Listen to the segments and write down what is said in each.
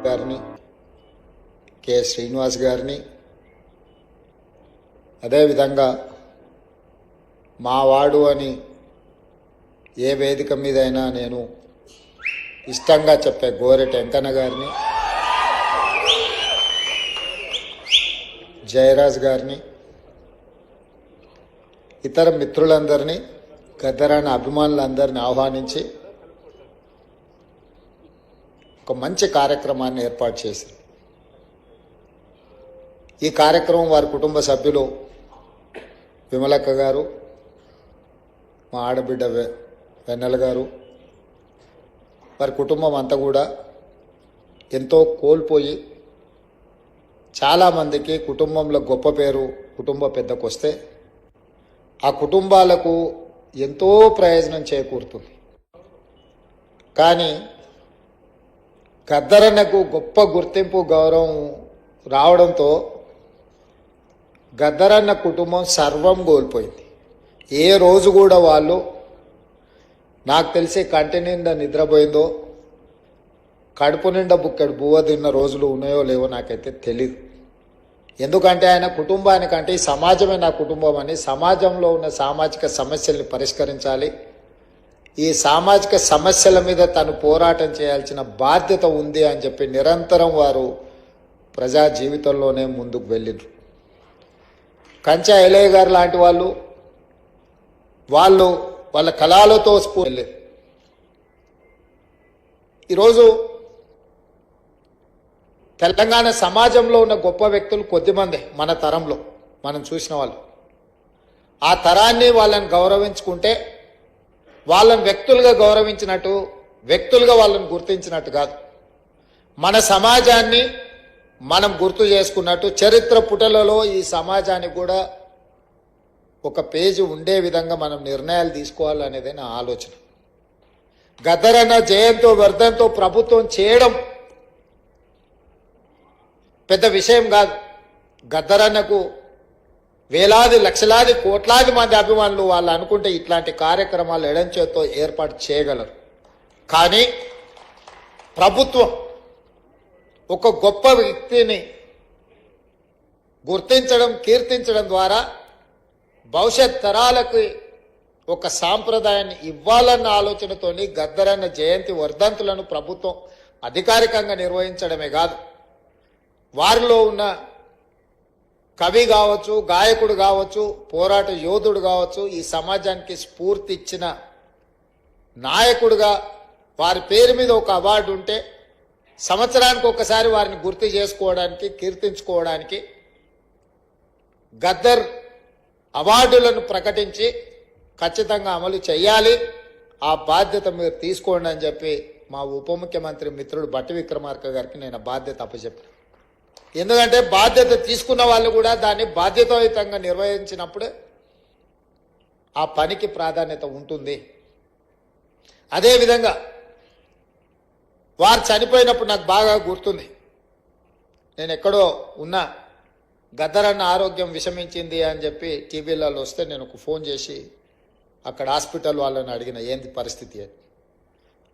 గారిని, కె శ్రీనివాస్ గారిని, అదేవిధంగా మా వాడు అని ఏ వేదిక మీదైనా నేను ఇష్టంగా చెప్పే గోరెటి వెంకన్న గారిని, జయరాజ్ గారిని, ఇతర మిత్రులందరినీ, గద్దరాన అభిమానులందరినీ ఆహ్వానించి ఒక మంచి కార్యక్రమాన్ని ఏర్పాటు చేసింది. ఈ కార్యక్రమం వారి కుటుంబ సభ్యులు విమలక్క గారు, మా ఆడబిడ్డ వెన్నెల గారు, వారి కుటుంబం అంతా కూడా ఎంతో కోల్పోయి చాలామందికి కుటుంబంలో గొప్ప పేరు కుటుంబ పెద్దకు వస్తే ఆ కుటుంబాలకు ఎంతో ప్రయోజనం చేకూరుతుంది. కానీ గద్దరన్నకు గొప్ప గుర్తింపు గౌరవం రావడంతో గద్దరన్న కుటుంబం సర్వం కోల్పోయింది. ఏ రోజు కూడా వాళ్ళు నాకు తెలిసి కంటి నిండా నిద్రపోయిందో, కడుపు నిండా బుక్కడు బువ్వ తిన్న రోజులు ఉన్నాయో లేవో నాకైతే తెలీదు. ఎందుకంటే ఆయన కుటుంబానికంటే ఈ సమాజమే నా కుటుంబం అని, సమాజంలో ఉన్న సామాజిక సమస్యల్ని పరిష్కరించాలి, ఈ సామాజిక సమస్యల మీద తను పోరాటం చేయాల్సిన బాధ్యత ఉంది అని చెప్పి నిరంతరం వారు ప్రజా జీవితంలోనే ముందుకు వెళ్ళిండ్రు. కంచా ఎలయ్య గారు లాంటి వాళ్ళు వాళ్ళ కళలతో స్ఫూర్తి. ఈరోజు తెలంగాణ సమాజంలో ఉన్న గొప్ప వ్యక్తులు కొద్దిమందే మన తరంలో మనం చూసిన వాళ్ళు. ఆ తరాన్ని వాళ్ళని గౌరవించుకుంటే వాళ్ళని వ్యక్తులుగా గౌరవించినట్టు, వ్యక్తులుగా వాళ్ళని గుర్తించినట్టు కాదు, మన సమాజాన్ని మనం గుర్తు చేసుకున్నట్టు, చరిత్ర పుటలలో ఈ సమాజానికి కూడా ఒక పేజీ ఉండే విధంగా మనం నిర్ణయాలు తీసుకోవాలనేదే నా ఆలోచన. గద్దరన్న జయంతో వర్ధంతో ప్రభుత్వం చేయడం పెద్ద విషయం కాదు. గద్దరన్నకు వేలాది లక్షలాది కోట్లాది మంది అభిమానులు వాళ్ళు అనుకుంటే ఇట్లాంటి కార్యక్రమాలు ఎడంచేతో ఏర్పాటు చేయగలరు. కానీ ప్రభుత్వం ఒక గొప్ప వ్యక్తిని గుర్తించడం, కీర్తించడం ద్వారా భవిష్యత్ తరాలకు ఒక సాంప్రదాయాన్ని ఇవ్వాలన్న ఆలోచనతోని గద్దరన్న జయంతి వర్ధంతులను ప్రభుత్వం అధికారికంగా నిర్వహించడమే కాదు, వారిలో ఉన్న కవి కావచ్చు, గాయకుడు కావచ్చు, పోరాట యోధుడు కావచ్చు, ఈ సమాజానికి స్ఫూర్తి ఇచ్చిన నాయకుడుగా వారి పేరు మీద ఒక అవార్డు ఉంటే సంవత్సరానికి ఒకసారి వారిని గుర్తు చేసుకోవడానికి, కీర్తించుకోవడానికి గద్దర్ అవార్డులను ప్రకటించి ఖచ్చితంగా అమలు చేయాలి. ఆ బాధ్యత మీరు తీసుకోండి అని చెప్పి మా ఉప ముఖ్యమంత్రి మిత్రుడు బట్టి విక్రమార్క గారికి నేను బాధ్యత అప్పచెప్పాను. ఎందుకంటే బాధ్యత తీసుకున్న వాళ్ళు కూడా దాన్ని బాధ్యతాయుతంగా నిర్వహించినప్పుడే ఆ పనికి ప్రాధాన్యత ఉంటుంది. అదేవిధంగా వారు చనిపోయినప్పుడు నాకు బాగా గుర్తుంది, నేను ఎక్కడో ఉన్నా, గద్దరన్న ఆరోగ్యం విషమించింది అని చెప్పి టీవీలలో వస్తే నేను ఒక ఫోన్ చేసి అక్కడ హాస్పిటల్ వాళ్ళని అడిగిన, ఏంది పరిస్థితి అని.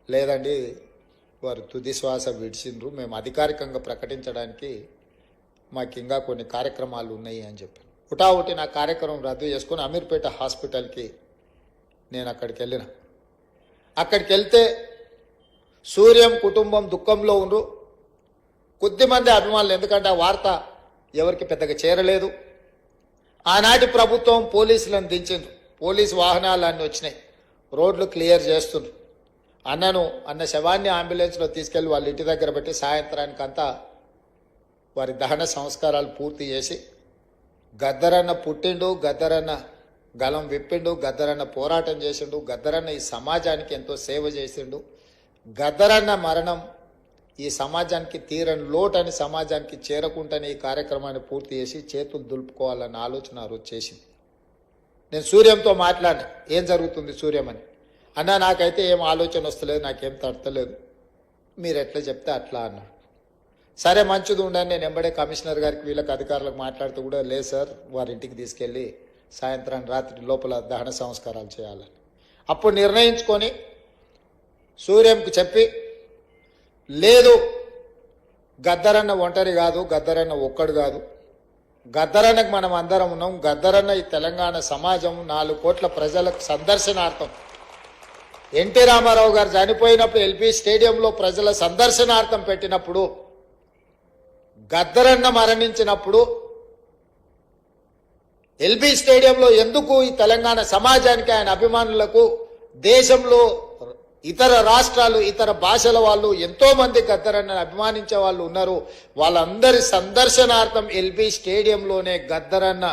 లేదండి, వారు తుది శ్వాస విడిచిండ్రు, మేము అధికారికంగా ప్రకటించడానికి మాకు ఇంకా కొన్ని కార్యక్రమాలు ఉన్నాయి అని చెప్పాను. హుటాహుటి నా కార్యక్రమం రద్దు చేసుకుని అమీర్పేట హాస్పిటల్కి నేను అక్కడికి వెళ్ళిన. అక్కడికి వెళ్తే సూర్యం కుటుంబం దుఃఖంలో ఉండ్రు. కొద్దిమంది అభిమానులు, ఎందుకంటే ఆ వార్త ఎవరికి పెద్దగా చేరలేదు. ఆనాటి ప్రభుత్వం పోలీసులను దించిండ్రు, పోలీసు వాహనాలు అన్నీ వచ్చినాయి, రోడ్లు క్లియర్ చేస్తుండ్రు. అన్న శవాన్ని అంబులెన్స్లో తీసుకెళ్లి వాళ్ళ ఇంటి దగ్గర పెట్టి సాయంత్రానికి అంతా వారి దహన సంస్కారాలు పూర్తి చేసి, గద్దరన్న పుట్టిండు, గద్దరన్న గలం విప్పిండు, గద్దరన్న పోరాటం చేసిండు, గద్దరన్న ఈ సమాజానికి ఎంతో సేవ చేసిండు, గద్దరన్న మరణం ఈ సమాజానికి తీరని లోటు అని సమాజానికి చేరకుండానే ఈ కార్యక్రమాన్ని పూర్తి చేసి చేతులు దులుపుకోవాలన్న ఆలోచన ఆ రోజు చేసింది. నేను సూర్యంతో మాట్లాడినా, ఏం జరుగుతుంది సూర్యం అని. అన్నా నాకైతే ఏం ఆలోచన వస్తలేదు, నాకేం తడతలేదు, మీరు ఎట్లా చెప్తే అట్లా అన్నాడు. సరే మంచిది ఉండని నేను ఎంబడే కమిషనర్ గారికి వీళ్ళకి అధికారులకు మాట్లాడుతూ కూడా, లేదు సార్ వారి ఇంటికి తీసుకెళ్ళి సాయంత్రం రాత్రి లోపల దహన సంస్కారాలు చేయాలని అప్పుడు నిర్ణయించుకొని సూర్యంకు చెప్పి, లేదు గద్దరన్న ఒంటరి కాదు, గద్దరన్న ఒక్కడు కాదు. గద్దరన్నకు మనం అందరం ఉన్నాం. గద్దరన్న ఈ తెలంగాణ సమాజం 4 కోట్ల ప్రజలకు సందర్శనార్థం. ఎన్టీ రామారావు గారు చనిపోయినప్పుడు ఎల్బీ స్టేడియంలో ప్రజల సందర్శనార్థం పెట్టినప్పుడు, గద్దరన్న మరణించినప్పుడు ఎల్బీ స్టేడియంలో ఎందుకు ఈ తెలంగాణ సమాజానికి, ఆయన అభిమానులకు, దేశంలో ఇతర రాష్ట్రాలు, ఇతర భాషల వాళ్ళు ఎంతో మంది గద్దరన్నను అభిమానించే వాళ్ళు ఉన్నారు. వాళ్ళందరి సందర్శనార్థం ఎల్బీ స్టేడియంలోనే గద్దరన్న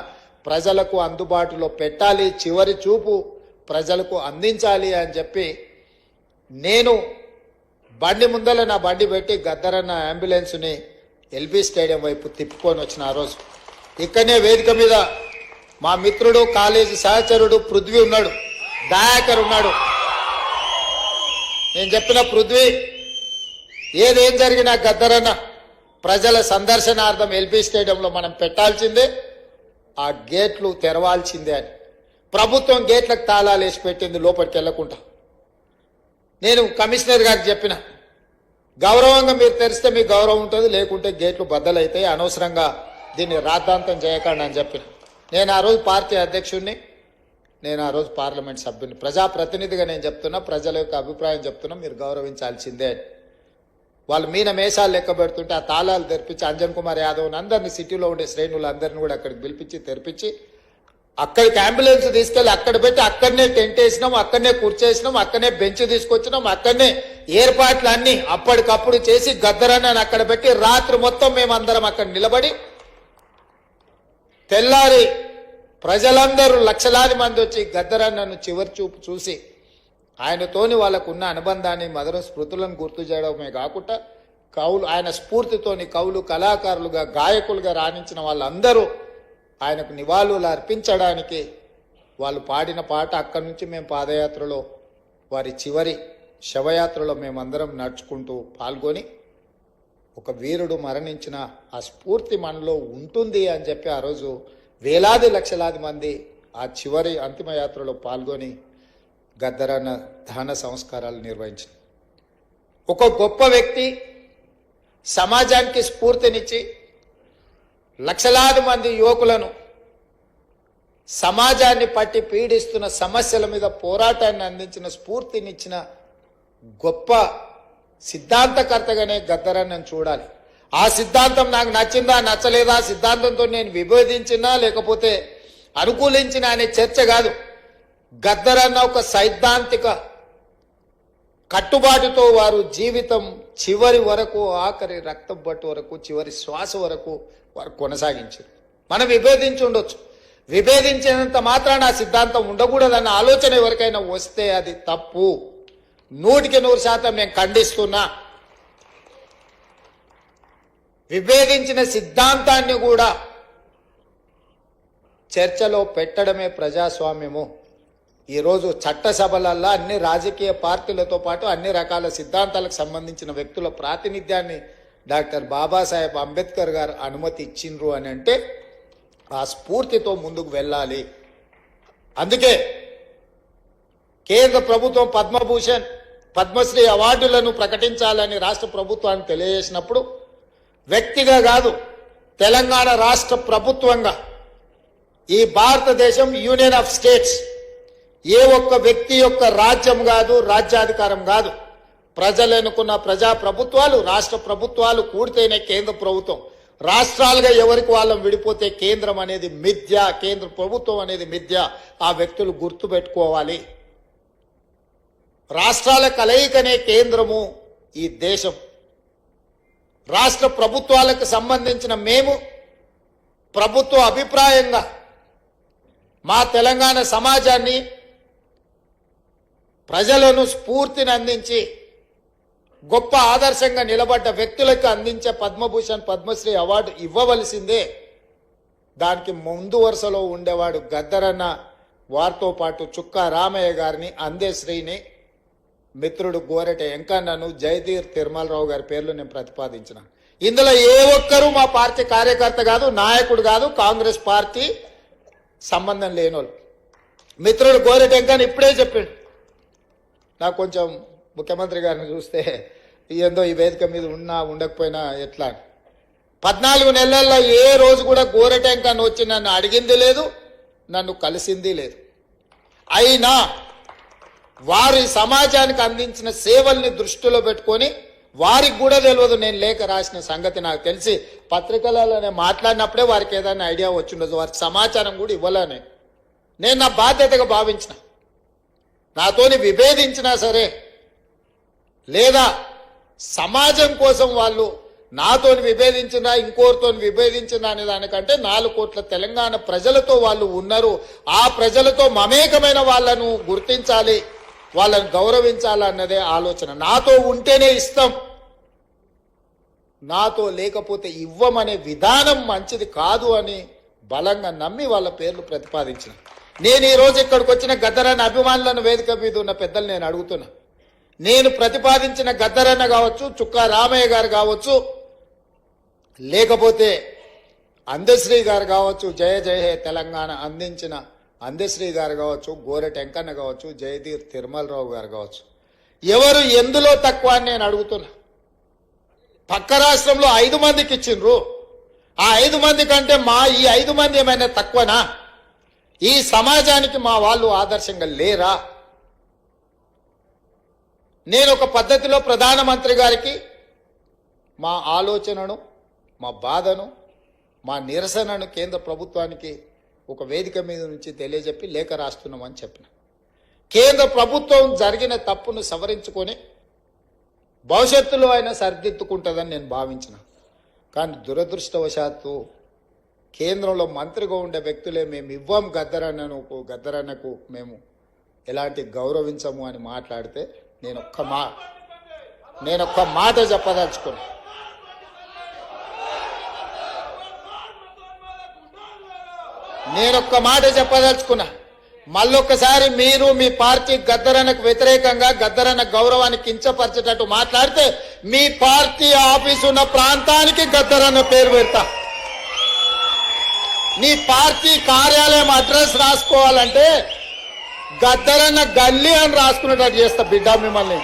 ప్రజలకు అందుబాటులో పెట్టాలి, చివరి చూపు ప్రజలకు అందించాలి అని చెప్పి నేను బండి ముందల నా బండి పెట్టి గద్దరన్న అంబులెన్స్ని ఎల్బీ స్టేడియం వైపు తిప్పుకొని వచ్చిన ఆ రోజు. ఇక్కడనే వేదిక మీద మా మిత్రుడు, కాలేజీ సహచరుడు పృథ్వీ ఉన్నాడు, దయాకర్ ఉన్నాడు. నేను చెప్పిన పృథ్వీ, ఏదేం జరిగినా గద్దరన్న ప్రజల సందర్శనార్థం ఎల్బీ స్టేడియంలో మనం పెట్టాల్సిందే, ఆ గేట్లు తెరవాల్సిందే అని. ప్రభుత్వం గేట్లకు తాళాలు వేసి పెట్టింది లోపలికి వెళ్లకుండా. నేను కమిషనర్ గారికి చెప్పిన, గౌరవంగా మీరు తెరిస్తే మీకు గౌరవం ఉంటుంది, లేకుంటే గేట్లు బద్దలైతాయి, అనవసరంగా దీన్ని రాద్ధాంతం చేయకండి అని చెప్పిన. నేను ఆ రోజు పార్టీ అధ్యక్షుడిని, నేను ఆ రోజు పార్లమెంట్ సభ్యుని, ప్రజాప్రతినిధిగా నేను చెప్తున్నా, ప్రజల యొక్క అభిప్రాయం చెప్తున్నా, మీరు గౌరవించాల్సిందే అని. వాళ్ళు మీన మేషాలు లెక్క పెడుతుంటే ఆ తాళాలు తెరిపించి అంజన్ కుమార్ యాదవ్ని అందరినీ, సిటీలో ఉండే శ్రేణులు అందరినీ కూడా అక్కడికి పిలిపించి తెరిపించి అక్కడికి అంబులెన్స్ తీసుకెళ్లి అక్కడ పెట్టి అక్కడనే టెంట్ వేసినాం, అక్కడనే కూర్చేసినాం, అక్కడనే బెంచ్ తీసుకొచ్చినాం, అక్కడనే ఏర్పాట్లు అన్ని అప్పటికప్పుడు చేసి గద్దరన్నని అక్కడ పెట్టి రాత్రి మొత్తం మేమందరం అక్కడ నిలబడి, తెల్లారి ప్రజలందరూ లక్షలాది మంది వచ్చి గద్దరన్నను చివరి చూపు చూసి ఆయనతోని వాళ్ళకున్న అనుబంధాన్ని, మధుర స్మృతులను గుర్తు చేయడమే కాకుండా కవులు, ఆయన స్ఫూర్తితోని కవులు, కళాకారులుగా, గాయకులుగా రాణించిన వాళ్ళందరూ ఆయనకు నివాళులు అర్పించడానికి వాళ్ళు పాడిన పాట, అక్కడి నుంచి మేము పాదయాత్రలో, వారి చివరి శవయాత్రలో మేమందరం నడుచుకుంటూ పాల్గొని, ఒక వీరుడు మరణించిన ఆ స్ఫూర్తి మనలో ఉంటుంది అని చెప్పి ఆ రోజు వేలాది లక్షలాది మంది ఆ చివరి అంతిమయాత్రలో పాల్గొని గద్దరన్న దహన సంస్కారాలు నిర్వహించారు. ఒక గొప్ప వ్యక్తి సమాజానికి స్ఫూర్తినిచ్చి లక్షలాది మంది యువకులను సమాజాన్ని పట్టి పీడిస్తున్న సమస్యల మీద పోరాటాన్ని అందించిన, స్ఫూర్తినిచ్చిన గొప్ప సిద్ధాంతకర్తగానే గద్దరన్నను చూడాలి. ఆ సిద్ధాంతం నాకు నచ్చిందా నచ్చలేదా, సిద్ధాంతంతో నేను విభేదించినా లేకపోతే అనుకూలించిన అనే చర్చ కాదు. గద్దరన్న ఒక సైద్ధాంతిక కట్టుబాటుతో వారు జీవితం చివరి వరకు, ఆఖరి రక్తం బట్టు వరకు, చివరి శ్వాస వరకు వారు కొనసాగించారు. మనం విభేదించి ఉండొచ్చు, విభేదించినంత మాత్రాన ఆ సిద్ధాంతం ఉండకూడదన్న ఆలోచన ఎవరికైనా వస్తే అది తప్పు. 100% నేను ఖండిస్తున్నా. విభేదించిన సిద్ధాంతాన్ని కూడా చర్చలో పెట్టడమే ప్రజాస్వామ్యము. ఈరోజు చట్టసభలల్లో అన్ని రాజకీయ పార్టీలతో పాటు అన్ని రకాల సిద్ధాంతాలకు సంబంధించిన వ్యక్తుల ప్రాతినిధ్యాన్ని డాక్టర్ బాబాసాహెబ్ అంబేద్కర్ గారు అనుమతి ఇచ్చిండ్రు అని అంటే ఆ స్ఫూర్తితో ముందుకు వెళ్ళాలి. అందుకే కేంద్ర ప్రభుత్వం పద్మభూషణ్, పద్మశ్రీ అవార్డులను ప్రకటించాలని రాష్ట్ర ప్రభుత్వాన్ని తెలియజేసినప్పుడు వ్యక్తిగా కాదు, తెలంగాణ రాష్ట్ర ప్రభుత్వంగా ఈ భారతదేశం యూనియన్ ఆఫ్ స్టేట్స్ ఏ ఒక్క వ్యక్తి యొక్క రాజ్యం కాదు, రాజ్యాధికారం కాదు. ప్రజలు ఎన్నుకున్న ప్రజా ప్రభుత్వాలు, రాష్ట్ర ప్రభుత్వాలు కూడితేనే కేంద్ర ప్రభుత్వం. రాష్ట్రాలుగా ఎవరికి వాళ్ళం విడిపోతే కేంద్రం అనేది మిథ్య, కేంద్ర ప్రభుత్వం అనేది మిథ్య. ఆ వ్యక్తులు గుర్తుపెట్టుకోవాలి. రాష్ట్రాల కలయికనే కేంద్రము ఈ దేశం. రాష్ట్ర ప్రభుత్వాలకు సంబంధించిన మేము ప్రభుత్వ అభిప్రాయంగా మా తెలంగాణ సమాజాన్ని, ప్రజలను స్ఫూర్తిని అందించి గొప్ప ఆదర్శంగా నిలబడ్డ వ్యక్తులకు అందించే పద్మభూషణ్, పద్మశ్రీ అవార్డు ఇవ్వవలసిందే. దానికి ముందు వరుసలో ఉండేవాడు గద్దరన్న. వారితో పాటు చుక్కా రామయ్య గారిని, అందేశ్రీని, మిత్రుడు గోరెట వెంకన్నను, జయధీర్ తిరుమలరావు గారి పేర్లు నేను ప్రతిపాదించిన. ఇందులో ఏ ఒక్కరూ మా పార్టీ కార్యకర్త కాదు, నాయకుడు కాదు, కాంగ్రెస్ పార్టీ సంబంధం లేనోళ్ళు. మిత్రుడు గోరెట వెంకన్న ఇప్పుడే చెప్పాడు, నాకు కొంచెం ముఖ్యమంత్రి గారిని చూస్తే ఏందో ఈ వేదిక మీద ఉన్నా ఉండకపోయినా ఎట్లా 14 నెలల్లో ఏ రోజు కూడా గోరటెంకని వచ్చి నన్ను అడిగింది లేదు, నన్ను కలిసింది లేదు. అయినా వారి సమాజానికి అందించిన సేవల్ని దృష్టిలో పెట్టుకొని వారికి కూడా తెలియదు నేను లేఖ రాసిన సంగతి. నాకు తెలిసి పత్రికలలోనే మాట్లాడినప్పుడే వారికి ఏదైనా ఐడియా వచ్చిండదు. వారికి సమాచారం కూడా ఇవ్వలేనే. నేను నా బాధ్యతగా భావించిన, నాతోని విభేదించినా సరే లేదా సమాజం కోసం వాళ్ళు నాతోని విభేదించినా ఇంకోరితో విభేదించినా అనే దానికంటే 4 కోట్ల తెలంగాణ ప్రజలతో వాళ్ళు ఉన్నారు. ఆ ప్రజలతో మమేకమైన వాళ్ళను గుర్తించాలి, వాళ్ళని గౌరవించాలి అన్నదే ఆలోచన. నాతో ఉంటేనే ఇస్తాం, నాతో లేకపోతే ఇవ్వమనే విధానం మంచిది కాదు అని బలంగా నమ్మి వాళ్ళ పేర్లు ప్రతిపాదించిన. నేను ఈరోజు ఇక్కడికి వచ్చిన గద్దరన్న అభిమానులను వేదిక మీద ఉన్న పెద్దలు నేను అడుగుతున్నా, నేను ప్రతిపాదించిన గద్దరన్న కావచ్చు, చుక్కా రామయ్య గారు కావచ్చు, లేకపోతే అందశ్రీ గారు కావచ్చు, జయ జయ హే తెలంగాణ అందించిన అందశ్రీ గారు కావచ్చు, గోరెట వెంకన్న కావచ్చు, జయధీర్ తిరుమలరావు గారు కావచ్చు, ఎవరు ఎందులో తక్కువ అని నేను అడుగుతున్నా. పక్క రాష్ట్రంలో 5 మందికి ఇచ్చిండ్రు. ఆ 5 మంది కంటే ఈ 5 మంది ఏమైనా తక్కువనా? ఈ సమాజానికి మా వాళ్ళు ఆదర్శంగా లేరా? నేను ఒక పద్ధతిలో ప్రధానమంత్రి గారికి మా ఆలోచనను, మా బాధను, మా నిరసనను కేంద్ర ప్రభుత్వానికి ఒక వేదిక మీద నుంచి తెలియజెప్పి లేఖ రాస్తున్నామని చెప్పిన. కేంద్ర ప్రభుత్వం జరిగిన తప్పును సవరించుకొని భవిష్యత్తులో అయినా సరిదిద్దుకుంటుందని నేను భావించిన. కానీ దురదృష్టవశాత్తు కేంద్రంలో మంత్రిగా ఉండే వ్యక్తులే మేము ఇవ్వం గద్దరన్నకు మేము ఎలాంటి గౌరవించము అని మాట్లాడితే నేను ఒక్క మాట చెప్పదలుచుకున్నా. మళ్ళొక్కసారి మీరు మీ పార్టీ గద్దరన్నకు వ్యతిరేకంగా గద్దరన్న గౌరవాన్ని కించపరిచేటట్టు మాట్లాడితే మీ పార్టీ ఆఫీసు ఉన్న ప్రాంతానికి గద్దరన్న పేరు పెడతా. నీ పార్టీ కార్యాలయం అడ్రస్ రాసుకోవాలంటే గద్దరన్న గల్లీ అని రాసుకునేటట్టు చేస్తా బిడ్డ మిమ్మల్ని.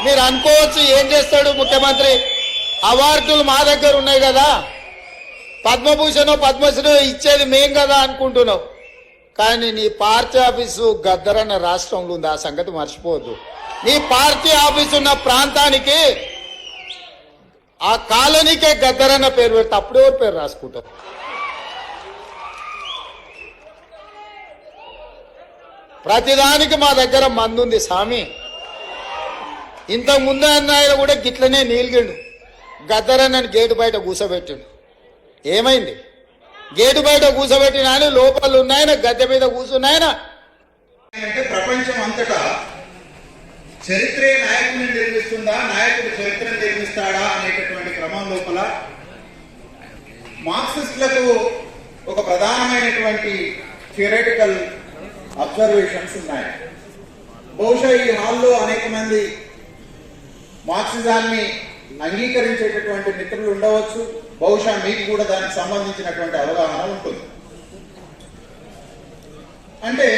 మీరు అనుకోవచ్చు ఏం చేస్తాడు ముఖ్యమంత్రి, అవార్డులు మా దగ్గర ఉన్నాయి కదా, పద్మభూషణో పద్మశ్రీ ఇచ్చేది మేం కదా అనుకుంటున్నావు. కానీ నీ పార్టీ ఆఫీసు గద్దరన్న రాష్ట్రంలో ఉంది, ఆ సంగతి మర్చిపోవద్దు. నీ పార్టీ ఆఫీసు ఉన్న ప్రాంతానికి ఆ కాలనీకే గద్దరన్న పేరు పెడితే అప్పుడే పేరు రాసుకుంటావు. ప్రతిదానికి మా దగ్గర మందుంది స్వామి. ఇంతకు ముందు అన్న కూడా గిట్లనే నీలిగిండు, గద్దరన్నని గేటు బయట కూసబెట్టిండు. ఏమైంది? గేటు బయట కూసబెట్టిన ఆయన లోపల ఉన్నాయన, గద్దె మీద కూర్చున్నాయన. అంటే ప్రపంచం అంతటా చరిత్రే నాయకుడిని నిర్మిస్తుందా, నాయకుడు చరిత్రను నిర్మిస్తాడా అనేటటువంటి క్రమం లోపల మార్క్సిస్టులకు ఒక ప్రధానమైనటువంటి థియరిటికల్ అబ్జర్వేషన్స్ ఉన్నాయి. బహుశా ఈ హాల్లో అనేక మంది మార్క్సిజాన్ని అంగీకరించేటటువంటి మిత్రులు ఉండవచ్చు. బహుశా మీకు కూడా దానికి సంబంధించినటువంటి అవగాహన ఉంటుంది. అంటే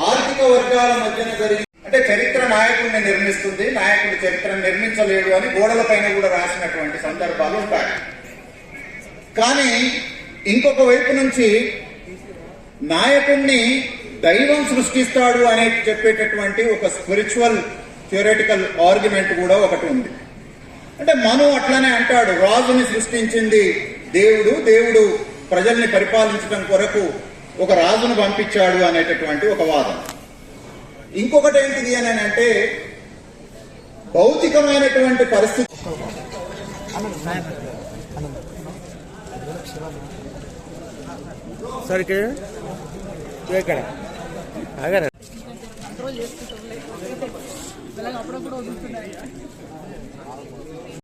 ఆర్థిక వర్గాల మధ్యన జరిగి అంటే చరిత్ర నాయకుడిని నిర్మిస్తుంది, నాయకుడు చరిత్రను నిర్మించలేడు అని గోడల పైన కూడా రాసినటువంటి సందర్భాలు ఉంటాయి. కానీ ఇంకొక వైపు నుంచి నాయకుడిని దైవం సృష్టిస్తాడు అనే చెప్పేటటువంటి ఒక స్పిరిచువల్ థియరిటికల్ ఆర్గ్యుమెంట్ కూడా ఒకటి ఉంది. అంటే మను అట్లనే అంటాడు, రాజుని సృష్టించింది దేవుడు, దేవుడు ప్రజల్ని పరిపాలించడం కొరకు ఒక రాజును పంపించాడు అనేటటువంటి ఒక వాదన. ఇంకొకటి ఏంటిది అని అంటే భౌతికమైనటువంటి పరిస్థితి సరికి ఇక్కడ ఆగరా